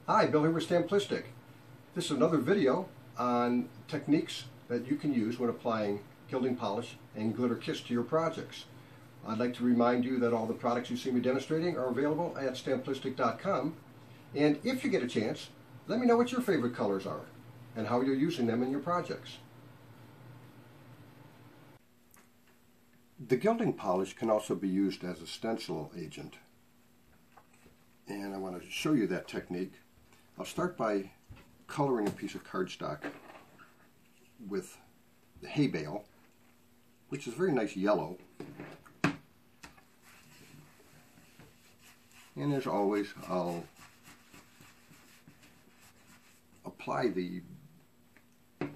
Hi, Bill here with Stenciling. This is another video on techniques that you can use when applying gilding polish and glitter kits to your projects. I'd like to remind you that all the products you see me demonstrating are available at Stenciling.com, and if you get a chance, let me know what your favorite colors are and how you're using them in your projects. The gilding polish can also be used as a stencil agent, and I want to show you that technique. I'll start by coloring a piece of cardstock with the hay bale, which is a very nice yellow. And as always, I'll apply the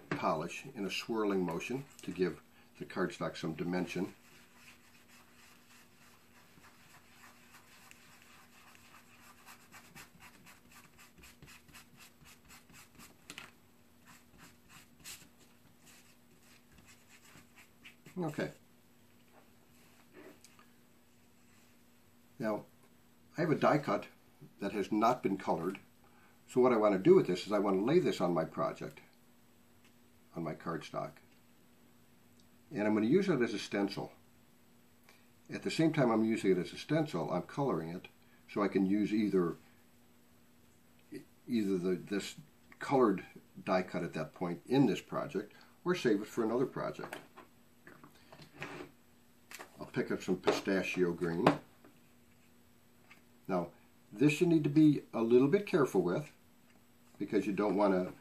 polish in a swirling motion to give the cardstock some dimension. Okay. Now, I have a die cut that has not been colored, so what I want to do with this is I want to lay this on my project, on my cardstock, and I'm going to use it as a stencil. At the same time I'm using it as a stencil, I'm coloring it, so I can use either this colored die cut at that point in this project, or save it for another project. I'll pick up some pistachio green. Now, this you need to be a little bit careful with, because you want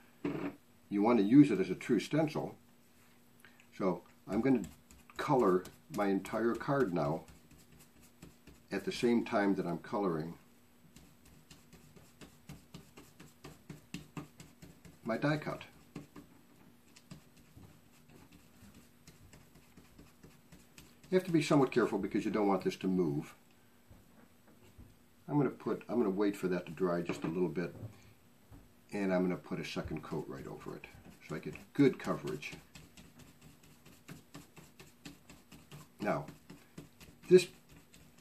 to use it as a true stencil. So I'm going to color my entire card now at the same time that I'm coloring my die cut. You have to be somewhat careful because you don't want this to move. I'm going to wait for that to dry just a little bit, and I'm going to put a second coat right over it so I get good coverage. Now,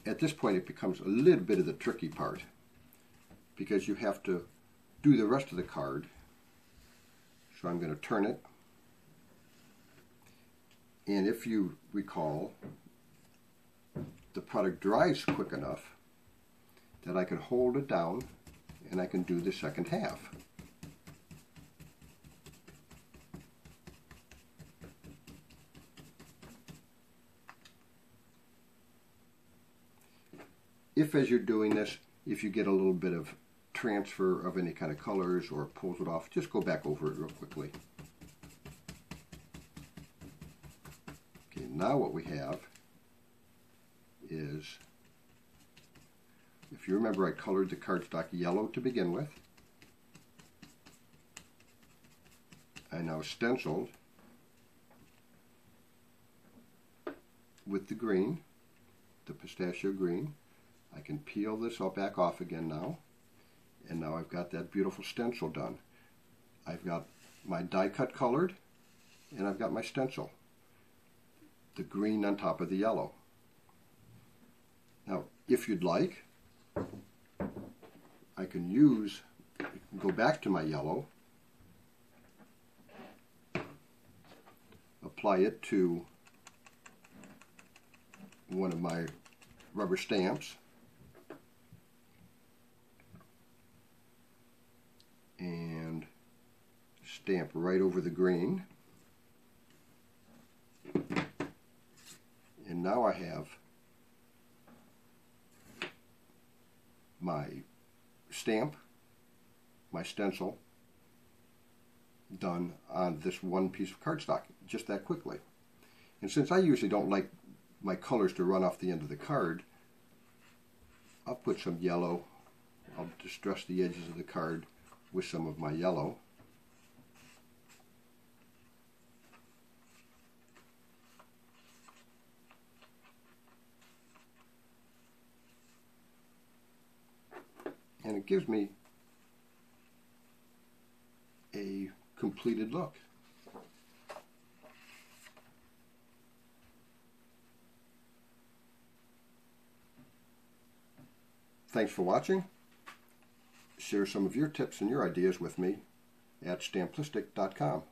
at this point it becomes a little bit of the tricky part, because you have to do the rest of the card. So I'm going to turn it, and if you recall, the product dries quick enough that I can hold it down and I can do the second half. If as you're doing this, if you get a little bit of transfer of any kind of colors or it pulls it off, just go back over it real quickly. Okay, now what we have is, if you remember, I colored the cardstock yellow to begin with. I now stenciled with the green, the pistachio green. I can peel this all back off again now, and now I've got that beautiful stencil done. I've got my die cut colored, and I've got my stencil, the green on top of the yellow. Now, if you'd like, I can go back to my yellow, apply it to one of my rubber stamps, and stamp right over the green. And now I have my stamp, my stencil, done on this one piece of cardstock, just that quickly. And since I usually don't like my colors to run off the end of the card, I'll put some yellow. I'll distress the edges of the card with some of my yellow. And it gives me a completed look. Thanks for watching. share some of your tips and your ideas with me at stamplistic.com.